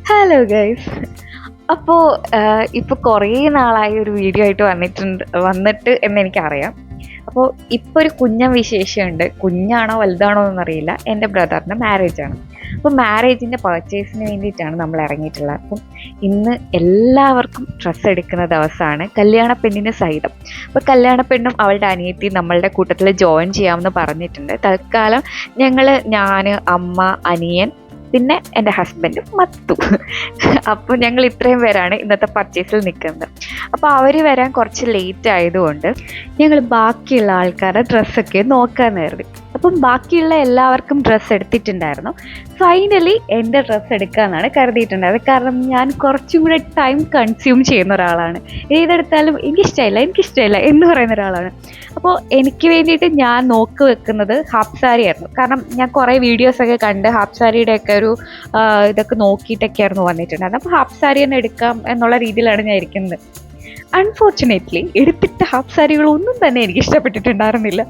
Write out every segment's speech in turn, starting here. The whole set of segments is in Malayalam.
Hello guys. അപ്പോൾ ഇപ്പോൾ കുറേ നാളായി ഒരു വീഡിയോ ആയിട്ട് വന്നിട്ട് എന്നെനിക്കറിയാം. അപ്പോൾ ഇപ്പോൾ ഒരു വിശേഷമുണ്ട്. കുഞ്ഞാണോ വലുതാണോ എന്നറിയില്ല. എൻ്റെ ബ്രദറിൻ്റെ മാരേജാണ്. അപ്പോൾ മാരേജിൻ്റെ പർച്ചേസിന് വേണ്ടിയിട്ടാണ് നമ്മൾ ഇറങ്ങിയിട്ടുള്ളത്. അപ്പം ഇന്ന് എല്ലാവർക്കും ഡ്രസ്സ് എടുക്കുന്ന ദിവസമാണ്, കല്യാണ പെണ്ണിന് സഹിതം. അപ്പോൾ കല്യാണ പെണ്ണും അവളുടെ അനിയത്തി നമ്മളുടെ കൂട്ടത്തിൽ ജോയിൻ ചെയ്യാമെന്ന് പറഞ്ഞിട്ടുണ്ട്. തൽക്കാലം ഞാൻ, അമ്മ, അനിയൻ, പിന്നെ എൻ്റെ ഹസ്ബൻഡും മത്തു. അപ്പോൾ ഞങ്ങൾ ഇത്രയും പേരാണ് ഇന്നത്തെ പർച്ചേസിൽ നിൽക്കുന്നത്. അപ്പോൾ അവർ വരാൻ കുറച്ച് ലേറ്റ് ആയതുകൊണ്ട് ഞങ്ങൾ ബാക്കിയുള്ള ആൾക്കാരുടെ ഡ്രസ്സൊക്കെ നോക്കാൻ കരുതി. അപ്പം ബാക്കിയുള്ള എല്ലാവർക്കും ഡ്രസ്സ് എടുത്തിട്ടുണ്ടായിരുന്നു. ഫൈനലി എൻ്റെ ഡ്രസ്സ് എടുക്കാമെന്നാണ് കരുതിയിട്ടുണ്ടായത്. കാരണം ഞാൻ കുറച്ചും കൂടെ ടൈം കൺസ്യൂം ചെയ്യുന്ന ഒരാളാണ്. ഏതെടുത്താലും എനിക്കിഷ്ടമില്ല എന്ന് പറയുന്ന ഒരാളാണ്. അപ്പോൾ എനിക്ക് വേണ്ടിയിട്ട് ഞാൻ നോക്കി വെക്കുന്നത് ഹാഫ് സാരി ആയിരുന്നു. കാരണം ഞാൻ കുറേ വീഡിയോസൊക്കെ കണ്ട് ഹാഫ് സാരിയുടെയൊക്കെ ഒരു ഇതൊക്കെ നോക്കിയിട്ടൊക്കെയായിരുന്നു വന്നിട്ടുണ്ടായിരുന്നത്. അപ്പോൾ ഹാഫ് സാരി തന്നെ എടുക്കാം എന്നുള്ള രീതിയിലാണ് ഞാൻ ഇരിക്കുന്നത്. അൺഫോർച്ചുനേറ്റ്ലി എടുത്തിട്ട ഹാഫ് സാരികളൊന്നും തന്നെ എനിക്ക് ഇഷ്ടപ്പെട്ടിട്ടുണ്ടായിരുന്നില്ല.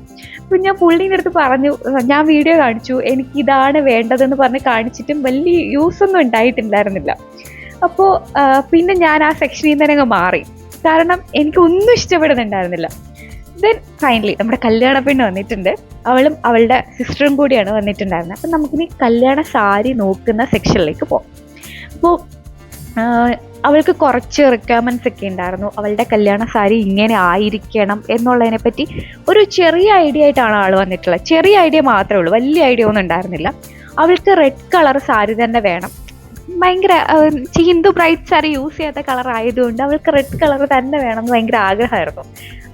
അപ്പോൾ ഞാൻ പുള്ളീൻ്റെ അടുത്ത് പറഞ്ഞു, ഞാൻ വീഡിയോ കാണിച്ചു, എനിക്കിതാണ് വേണ്ടതെന്ന് പറഞ്ഞ് കാണിച്ചിട്ടും വലിയ യൂസൊന്നും ഉണ്ടായിട്ടുണ്ടായിരുന്നില്ല. അപ്പോൾ പിന്നെ ഞാൻ ആ സെക്ഷനിൽ തന്നെ അങ്ങ് മാറി. കാരണം എനിക്കൊന്നും ഇഷ്ടപ്പെടുന്നുണ്ടായിരുന്നില്ല. ദെൻ ഫൈനലി നമ്മുടെ കല്യാണ പെണ്ണ് വന്നിട്ടുണ്ട്. അവളും അവളുടെ സിസ്റ്ററും കൂടിയാണ് വന്നിട്ടുണ്ടായിരുന്നത്. അപ്പം നമുക്കിനി കല്യാണ സാരി നോക്കുന്ന സെക്ഷനിലേക്ക് പോകാം. അപ്പോൾ അവൾക്ക് കുറച്ച് റിക്വയർമെൻറ്റ്സ് ഒക്കെ ഉണ്ടായിരുന്നു. അവളുടെ കല്യാണ സാരി ഇങ്ങനെ ആയിരിക്കണം എന്നുള്ളതിനെ പറ്റി ഒരു ചെറിയ ഐഡിയ ആയിട്ടാണ് ആൾ വന്നിട്ടുള്ളത്. ചെറിയ ഐഡിയ മാത്രമേ ഉള്ളൂ, വലിയ ഐഡിയ ഒന്നും ഉണ്ടായിരുന്നില്ല. അവൾക്ക് റെഡ് കളർ സാരി തന്നെ വേണം. ഭയങ്കര ഹിന്ദു ബ്രൈറ്റ് സാരി യൂസ് ചെയ്യാത്ത കളർ ആയതുകൊണ്ട് അവൾക്ക് റെഡ് കളർ തന്നെ വേണം എന്ന് ഭയങ്കര ആഗ്രഹമായിരുന്നു.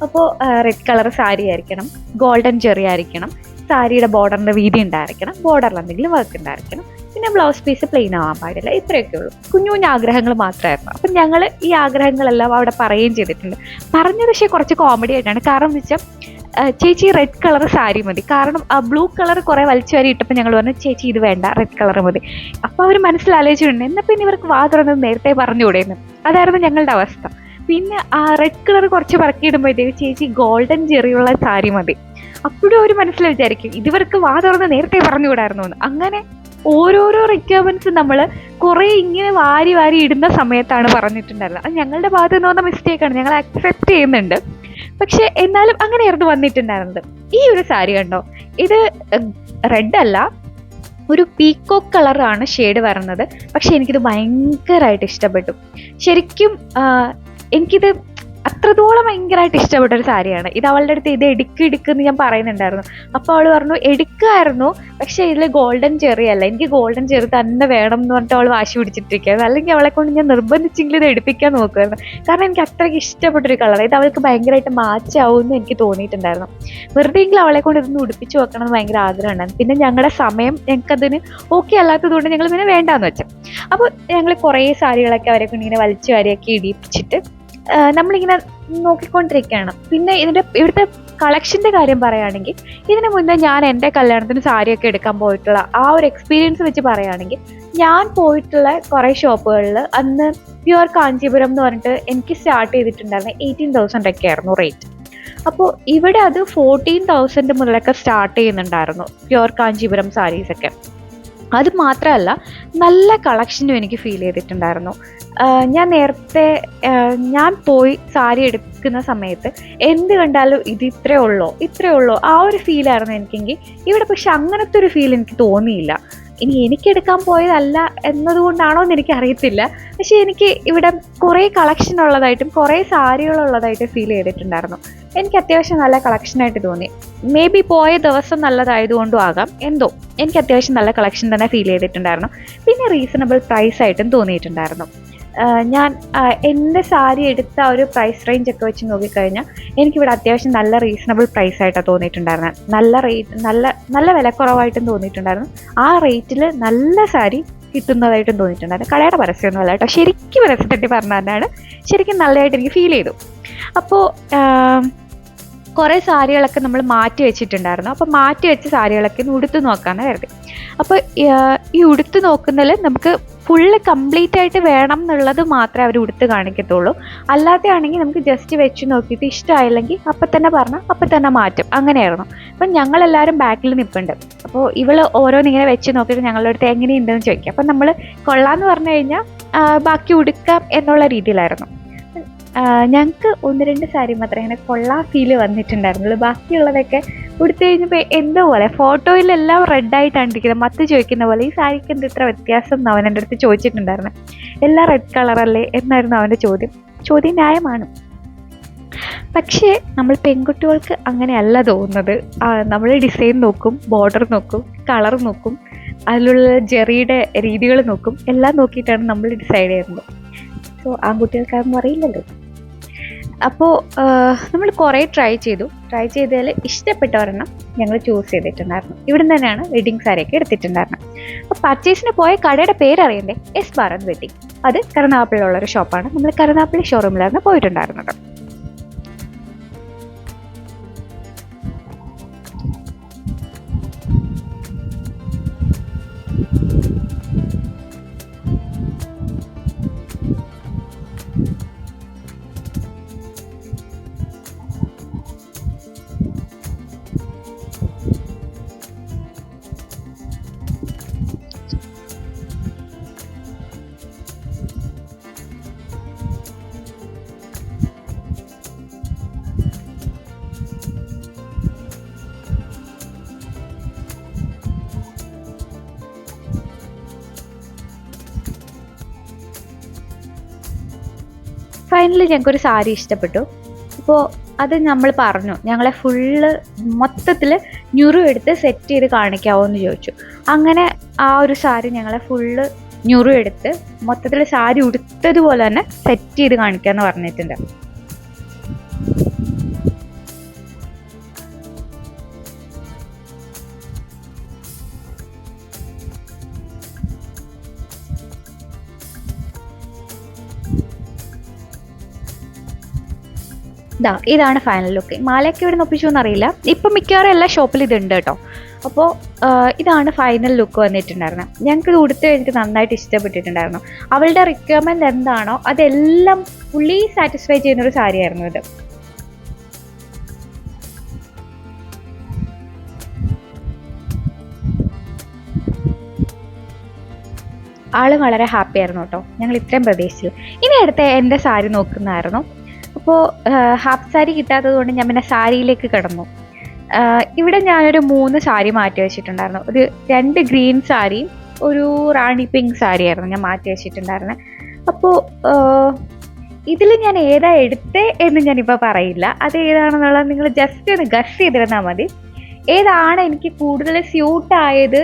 അപ്പോൾ റെഡ് കളർ സാരി ആയിരിക്കണം, ഗോൾഡൻ ജെറി ആയിരിക്കണം, സാരിയുടെ ബോർഡറിൻ്റെ വീതി ഉണ്ടായിരിക്കണം, ബോർഡറിൽ എന്തെങ്കിലും വർക്ക് ഉണ്ടായിരിക്കണം, പിന്നെ ബ്ലൗസ് പീസ് പ്ലെയിൻ ആവാൻ പാടില്ല. ഇത്രയൊക്കെ ഉള്ളൂ. കുഞ്ഞു കുഞ്ഞു ആഗ്രഹങ്ങൾ മാത്രമായിരുന്നു. അപ്പം ഞങ്ങൾ ഈ ആഗ്രഹങ്ങളെല്ലാം അവിടെ പറയുകയും ചെയ്തിട്ടുണ്ട്. പറഞ്ഞത് പക്ഷേ കുറച്ച് കോമഡി ആയിട്ടാണ്. കാരണം എന്ന് വെച്ചാൽ ചേച്ചി റെഡ് കളർ സാരി മതി. കാരണം ആ ബ്ലൂ കളർ കുറേ വലിച്ചു വാരി ഇട്ടപ്പോൾ ഞങ്ങൾ പറഞ്ഞു ചേച്ചി ഇത് വേണ്ട, റെഡ് കളർ മതി. അപ്പോൾ അവർ മനസ്സിലാലോചിച്ചിട്ടുണ്ട്, എന്നാൽ പിന്നെ ഇവർക്ക് തുറന്നത് നേരത്തെ പറഞ്ഞുകൂടെയെന്ന്. അതായിരുന്നു ഞങ്ങളുടെ അവസ്ഥ. പിന്നെ ആ റെഡ് കളർ കുറച്ച് പറക്കിയിടുമ്പോഴത്തേക്ക് ചേച്ചി ഗോൾഡൻ ജെറിയുള്ള സാരി മതി. അപ്പോഴും അവർ മനസ്സിൽ വിചാരിക്കും ഇവർക്ക് തുറന്ന് നേരത്തെ പറഞ്ഞുകൂടായിരുന്നു എന്ന്. അങ്ങനെ ഓരോരോ റിക്വയർമെൻറ്റ്സ് നമ്മൾ കുറേ ഇങ്ങനെ വാരി വാരി ഇടുന്ന സമയത്താണ് പറഞ്ഞിട്ടുണ്ടായിരുന്നത്. അത് ഞങ്ങളുടെ ഭാഗത്ത് നിന്ന് വന്ന മിസ്റ്റേക്കാണ്, ഞങ്ങൾ അക്സെപ്റ്റ് ചെയ്യുന്നുണ്ട്. പക്ഷെ എന്നാലും അങ്ങനെയായിരുന്നു വന്നിട്ടുണ്ടായിരുന്നത്. ഈ ഒരു സാരി കണ്ടോ, ഇത് റെഡ് അല്ല, ഒരു പീക്കോക്ക് കളറാണ് ഷെയ്ഡ് വരുന്നത്. പക്ഷെ എനിക്കിത് ഭയങ്കരമായിട്ട് ഇഷ്ടപ്പെട്ടു. ശരിക്കും എനിക്കിത് അത്രത്തോളം ഭയങ്കരമായിട്ട് ഇഷ്ടപ്പെട്ടൊരു സാരിയാണ് ഇത്. അവളുടെ അടുത്ത് ഇത് എടുക്കുന്ന് ഞാൻ പറയുന്നുണ്ടായിരുന്നു. അപ്പോൾ അവൾ പറഞ്ഞു എടുക്കുമായിരുന്നു, പക്ഷേ ഇതിൽ ഗോൾഡൻ ചെറി അല്ല, എനിക്ക് ഗോൾഡൻ ചെറി തന്നെ വേണം എന്ന് പറഞ്ഞിട്ട് അവൾ വാശി പിടിച്ചിട്ടിരിക്കുകയായിരുന്നു. അല്ലെങ്കിൽ അവളെ കൊണ്ട് ഞാൻ നിർബന്ധിച്ചെങ്കിലും ഇത് എടുപ്പിക്കാൻ നോക്കുമായിരുന്നു. കാരണം എനിക്ക് അത്രയ്ക്ക് ഇഷ്ടപ്പെട്ടൊരു കളർ, ഇത് അവൾക്ക് ഭയങ്കരമായിട്ട് മാച്ചാവുമെന്ന് എനിക്ക് തോന്നിയിട്ടുണ്ടായിരുന്നു. വെറുതെയെങ്കിലും അവളെ കൊണ്ട് ഇതൊന്ന് ഉടുപ്പിച്ച് വെക്കണം എന്ന് ഭയങ്കര ആഗ്രഹമുണ്ടായിരുന്നു. പിന്നെ ഞങ്ങളുടെ സമയം ഞങ്ങൾക്കതിന് ഓക്കെ അല്ലാത്തതുകൊണ്ട് ഞങ്ങൾ പിന്നെ വേണ്ടാന്ന് വെച്ചു. അപ്പോൾ ഞങ്ങൾ കുറേ സാരികളൊക്കെ അവരെ കൊണ്ട് ഇങ്ങനെ വലിച്ചു വാരിയൊക്കെ ഇടിപ്പിച്ചിട്ട് നമ്മളിങ്ങനെ നോക്കിക്കൊണ്ടിരിക്കുകയാണ്. പിന്നെ ഇവിടുത്തെ കളക്ഷൻ്റെ കാര്യം പറയുകയാണെങ്കിൽ, ഇതിന് മുന്നേ ഞാൻ എൻ്റെ കല്യാണത്തിന് സാരിയൊക്കെ എടുക്കാൻ പോയിട്ടുള്ള ആ ഒരു എക്സ്പീരിയൻസ് വെച്ച് പറയുകയാണെങ്കിൽ, ഞാൻ പോയിട്ടുള്ള കുറേ ഷോപ്പുകളിൽ അന്ന് പ്യുവർ കാഞ്ചീപുരം എന്ന് പറഞ്ഞിട്ട് എനിക്ക് സ്റ്റാർട്ട് ചെയ്തിട്ടുണ്ടായിരുന്നത് 18,000 ഒക്കെ ആയിരുന്നു റേറ്റ്. അപ്പോൾ ഇവിടെ അത് 14,000 മുതലൊക്കെ സ്റ്റാർട്ട് ചെയ്യുന്നുണ്ടായിരുന്നു പ്യുവർ കാഞ്ചീപുരം സാരീസൊക്കെ. അത് മാത്രമല്ല നല്ല കളക്ഷനും എനിക്ക് ഫീൽ ചെയ്തിട്ടുണ്ടായിരുന്നു. ഞാൻ പോയി സാരി എടുക്കുന്ന സമയത്ത് എന്ത് കണ്ടാലും ഇത് ഇത്രയേ ഉള്ളോ ആ ഒരു ഫീലായിരുന്നു എനിക്കെങ്കിൽ. ഇവിടെ പക്ഷെ അങ്ങനത്തെ ഒരു ഫീൽ എനിക്ക് തോന്നിയില്ല. ഇനി എനിക്കെടുക്കാൻ പോയതല്ല എന്നതുകൊണ്ടാണോ എന്ന് എനിക്കറിയത്തില്ല. പക്ഷെ എനിക്ക് ഇവിടെ കുറേ കളക്ഷൻ ഉള്ളതായിട്ടും കുറേ സാരികളുള്ളതായിട്ടും ഫീൽ ചെയ്തിട്ടുണ്ടായിരുന്നു. എനിക്ക് അത്യാവശ്യം നല്ല കളക്ഷനായിട്ട് തോന്നി. മേ ബി പോയ ദിവസം നല്ലതായതുകൊണ്ടും ആകാം, എന്തോ എനിക്ക് അത്യാവശ്യം നല്ല കളക്ഷൻ തന്നെ ഫീൽ ചെയ്തിട്ടുണ്ടായിരുന്നു. പിന്നെ റീസണബിൾ പ്രൈസ് ആയിട്ടും തോന്നിയിട്ടുണ്ടായിരുന്നു. ഞാൻ എൻ്റെ സാരി എടുത്ത ഒരു പ്രൈസ് റേഞ്ച് ഒക്കെ വെച്ച് നോക്കിക്കഴിഞ്ഞാൽ എനിക്കിവിടെ അത്യാവശ്യം നല്ല റീസണബിൾ പ്രൈസ് ആയിട്ടാണ് തോന്നിയിട്ടുണ്ടായിരുന്നത്. നല്ല വിലക്കുറവായിട്ടും തോന്നിയിട്ടുണ്ടായിരുന്നു. ആ റേറ്റിൽ നല്ല സാരി കിട്ടുന്നതായിട്ടും തോന്നിയിട്ടുണ്ടായിരുന്നു. കടയുടെ പരസ്യമൊന്നും അല്ല കേട്ടോ, ശരിക്കും പരസ്യത്തെറ്റി പറഞ്ഞാലാണ് ശരിക്കും നല്ലതായിട്ട് എനിക്ക് ഫീൽ ചെയ്തു. അപ്പോൾ കുറേ സാരികളൊക്കെ നമ്മൾ മാറ്റി വെച്ചിട്ടുണ്ടായിരുന്നു. അപ്പോൾ മാറ്റി വെച്ച സാരികളൊക്കെ ഒന്ന് ഉടുത്ത് നോക്കാമെന്ന് കരുതി. അപ്പോൾ ഈ ഉടുത്ത് നോക്കുന്നതിൽ നമുക്ക് ഫുള്ള് കംപ്ലീറ്റ് ആയിട്ട് വേണം എന്നുള്ളത് മാത്രമേ അവർ ഉടുത്ത് കാണിക്കത്തുള്ളൂ. അല്ലാതെയാണെങ്കിൽ നമുക്ക് ജസ്റ്റ് വെച്ച് നോക്കിയിട്ട് ഇഷ്ടമായില്ലെങ്കിൽ അപ്പം തന്നെ പറഞ്ഞാൽ അപ്പം തന്നെ മാറ്റും. അങ്ങനെയായിരുന്നു. അപ്പം ഞങ്ങളെല്ലാവരും ബാക്കിൽ നിൽപ്പുണ്ട്. അപ്പോൾ ഇവൾ ഓരോന്നിങ്ങനെ വെച്ച് നോക്കിയിട്ട് ഞങ്ങളുടെ അടുത്ത് എങ്ങനെയുണ്ടെന്ന് ചോദിക്കുക. അപ്പം നമ്മൾ കൊള്ളാമെന്ന് പറഞ്ഞു കഴിഞ്ഞാൽ ബാക്കി ഉടുക്കാം എന്നുള്ള രീതിയിലായിരുന്നു. ഞങ്ങൾക്ക് 1-2 സാരി മാത്രമേ അങ്ങനെ കൊള്ളാൻ ഫീല് വന്നിട്ടുണ്ടായിരുന്നുള്ളൂ. ബാക്കിയുള്ളതൊക്കെ ഉടുത്തു കഴിഞ്ഞപ്പോൾ എന്തോ പോലെ, ഫോട്ടോയിലെല്ലാം റെഡായിട്ടാണ് ഇരിക്കുന്നത്. മത്ത് ചോദിക്കുന്ന പോലെ ഈ സാരിക്ക് എന്ത് ഇത്ര വ്യത്യാസം എന്ന് അവൻ എൻ്റെ അടുത്ത് ചോദിച്ചിട്ടുണ്ടായിരുന്നു. എല്ലാം റെഡ് കളറല്ലേ എന്നായിരുന്നു അവൻ്റെ ചോദ്യം. ചോദ്യം ന്യായമാണ്. പക്ഷേ നമ്മൾ പെൺകുട്ടികൾക്ക് അങ്ങനെയല്ല തോന്നുന്നത്. നമ്മൾ ഡിസൈൻ നോക്കും, ബോർഡർ നോക്കും, കളർ നോക്കും, അതിലുള്ള ജെറിയുടെ രീതികൾ നോക്കും, എല്ലാം നോക്കിയിട്ടാണ് നമ്മൾ ഡിസൈഡ് ചെയ്യുന്നത്. സോ ആൺകുട്ടികൾക്ക് അതൊന്നും അറിയില്ലല്ലോ. അപ്പോൾ നമ്മൾ കുറേ ട്രൈ ചെയ്തതിൽ ഇഷ്ടപ്പെട്ട ഒരെണ്ണം ഞങ്ങൾ ചൂസ് ചെയ്തിട്ടുണ്ടായിരുന്നു. ഇവിടെ നിന്ന് തന്നെയാണ് വെഡ്ഡിങ് സാരിയൊക്കെ എടുത്തിട്ടുണ്ടായിരുന്നത്. അപ്പോൾ പർച്ചേസിന് പോയ കടയുടെ പേരറിയണ്ടേ? S Bharat wedding. അത് കരുനാഗപ്പള്ളിയുള്ളൊരു ഷോപ്പാണ്. നമ്മൾ കരുനാഗപ്പള്ളി ഷോറൂമിലായിരുന്നു പോയിട്ടുണ്ടായിരുന്നത്. ഫൈനലി ഞങ്ങൾക്കൊരു സാരി ഇഷ്ടപ്പെട്ടു. അപ്പോൾ അത് നമ്മൾ പറഞ്ഞു, ഞങ്ങളെ ഫുള്ള് മൊത്തത്തിൽ ഞുറു എടുത്ത് സെറ്റ് ചെയ്ത് കാണിക്കാമോ എന്ന് ചോദിച്ചു. അങ്ങനെ ആ ഒരു സാരി ഞങ്ങളെ ഫുള്ള് ഞുറു എടുത്ത് മൊത്തത്തിൽ സാരി ഉടുത്തതുപോലെ തന്നെ സെറ്റ് ചെയ്ത് കാണിക്കാമെന്ന് പറഞ്ഞിട്ടുണ്ട്. ഇതാണ് ഫൈനൽ ലുക്ക്. മാലയൊക്കെ ഇവിടെ നിന്ന് ഒപ്പിച്ചു എന്നറിയില്ല. ഇപ്പം മിക്കവാറും എല്ലാ ഷോപ്പിലും ഇതുണ്ട് കേട്ടോ. അപ്പോൾ ഇതാണ് ഫൈനൽ ലുക്ക് വന്നിട്ടുണ്ടായിരുന്നത്. ഞങ്ങൾക്ക് ഇത് ഉടുത്ത് കഴിഞ്ഞിട്ട് നന്നായിട്ട് ഇഷ്ടപ്പെട്ടിട്ടുണ്ടായിരുന്നു. അവളുടെ റിക്വയർമെൻറ്റ് എന്താണോ അതെല്ലാം ഫുള്ളി സാറ്റിസ്ഫൈ ചെയ്യുന്നൊരു സാരിയായിരുന്നു ഇത്. ആള് വളരെ ഹാപ്പി ആയിരുന്നു കേട്ടോ. ഞങ്ങൾ ഇത്രയും പ്രതീക്ഷിച്ചു. ഇനി അടുത്ത എൻ്റെ സാരി നോക്കുന്നതായിരുന്നു. അപ്പോൾ ഹാഫ് സാരി കിട്ടാത്തത് കൊണ്ട് ഞാൻ പിന്നെ സാരിയിലേക്ക് കിടന്നു. ഇവിടെ ഞാനൊരു 3 സാരി മാറ്റി വെച്ചിട്ടുണ്ടായിരുന്നു. ഒരു 2 ഗ്രീൻ സാരിയും ഒരു റാണി പിങ്ക് സാരിയായിരുന്നു ഞാൻ മാറ്റി വെച്ചിട്ടുണ്ടായിരുന്നത്. അപ്പോൾ ഇതിൽ ഞാൻ ഏതാ എടുത്തേ എന്ന് ഞാനിപ്പോൾ പറയില്ല. അത് ഏതാണെന്നുള്ളത് നിങ്ങൾ ജസ്റ്റ് ഒന്ന് ഗസ് ചെയ്തിരുന്നാൽ മതി. ഏതാണ് എനിക്ക് കൂടുതൽ സ്യൂട്ടായത്,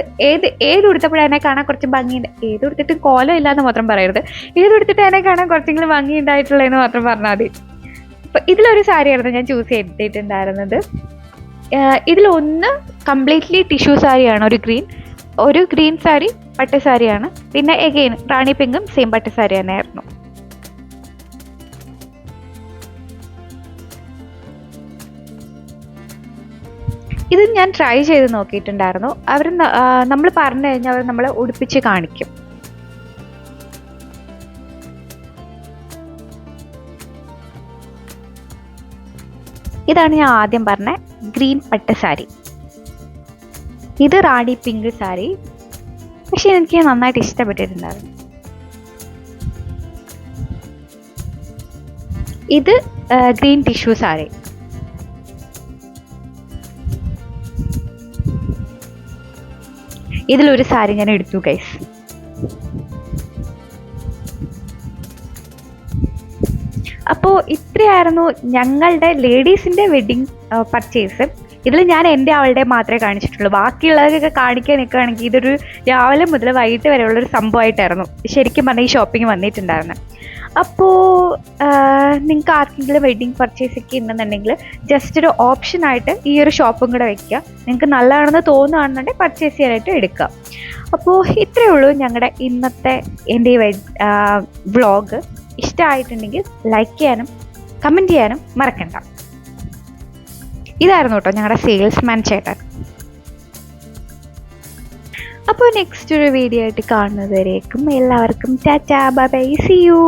ഏതുടുത്തപ്പോഴും എന്നെ കാണാൻ കുറച്ച് ഭംഗിയുണ്ട്, ഏതുടുത്തിട്ടും കോലം ഇല്ലാന്ന് മാത്രം പറയരുത്, ഏതുടുത്തിട്ട് എന്നെ കാണാൻ കുറച്ചെങ്കിലും ഭംഗി ഉണ്ടായിട്ടുള്ളതെന്ന് മാത്രം പറഞ്ഞാൽ മതി. അപ്പം ഇതിലൊരു സാരിയായിരുന്നു ഞാൻ ചൂസ് ചെയ്തിട്ടുണ്ടായിരുന്നത്. ഇതിലൊന്ന് കംപ്ലീറ്റ്ലി ടിഷ്യൂ സാരിയാണ്, ഒരു ഗ്രീൻ സാരി പട്ട് സാരിയാണ്. പിന്നെ എഗെയിൻ റാണി പിങ്കും സെയിം പട്ട് സാരി തന്നെയായിരുന്നു. ഇത് ഞാൻ ട്രൈ ചെയ്ത് നോക്കിയിട്ടുണ്ടായിരുന്നു. അവർ നമ്മൾ പറഞ്ഞു കഴിഞ്ഞാൽ അവർ നമ്മളെ ഉടുപ്പിച്ച് കാണിക്കും. ഇതാണ് ഞാൻ ആദ്യം പറഞ്ഞ ഗ്രീൻ പട്ട് സാരി. ഇത് റാണി പിങ്ക് സാരി. പക്ഷെ എനിക്ക് നന്നായിട്ട് ഇഷ്ടപ്പെട്ടിട്ടുണ്ടായിരുന്നു. ഇത് ഗ്രീൻ ടിഷ്യൂ സാരി. ഇതിലൊരു സാരി ഞാൻ എടുത്തു ഗൈസ്. അപ്പോൾ ഇത്രയായിരുന്നു ഞങ്ങളുടെ ലേഡീസിൻ്റെ വെഡ്ഡിങ് പർച്ചേസ്. ഇതിൽ ഞാൻ എൻ്റെ അവളുടെ മാത്രമേ കാണിച്ചിട്ടുള്ളൂ. ബാക്കിയുള്ളതൊക്കെ കാണിക്കാൻ നിൽക്കുകയാണെങ്കിൽ ഇതൊരു രാവിലെ മുതൽ വൈകിട്ട് വരെയുള്ളൊരു സംഭവമായിട്ടായിരുന്നു ശരിക്കും പറഞ്ഞാൽ ഈ ഷോപ്പിംഗ് വന്നിട്ടുണ്ടായിരുന്നത്. അപ്പോൾ നിങ്ങൾക്ക് ആർക്കെങ്കിലും വെഡ്ഡിങ് പർച്ചേസ് ഒക്കെ ഉണ്ടെന്നുണ്ടെങ്കിൽ ജസ്റ്റ് ഒരു ഓപ്ഷനായിട്ട് ഈ ഒരു ഷോപ്പും കൂടെ വയ്ക്കുക. നിങ്ങൾക്ക് നല്ലതാണെന്ന് തോന്നുകയാണെന്നുണ്ടെങ്കിൽ പർച്ചേസ് ചെയ്യാനായിട്ട് എടുക്കുക. അപ്പോൾ ഇത്രയേ ഉള്ളൂ ഞങ്ങളുടെ ഇന്നത്തെ എൻ്റെ ഈ വ്ളോഗ്. ഇഷ്ടമായിട്ടുണ്ടെങ്കിൽ ലൈക്ക് ചെയ്യാനും കമൻറ്റ് ചെയ്യാനും മറക്കണ്ട. ഇതായിരുന്നു കേട്ടോ ഞങ്ങളുടെ സെയിൽസ്മാൻ ചേട്ടൻ. അപ്പോൾ നെക്സ്റ്റ് ഒരു വീഡിയോ ആയിട്ട് കാണുന്നതുവരേക്കും എല്ലാവർക്കും tata bye bye, see U.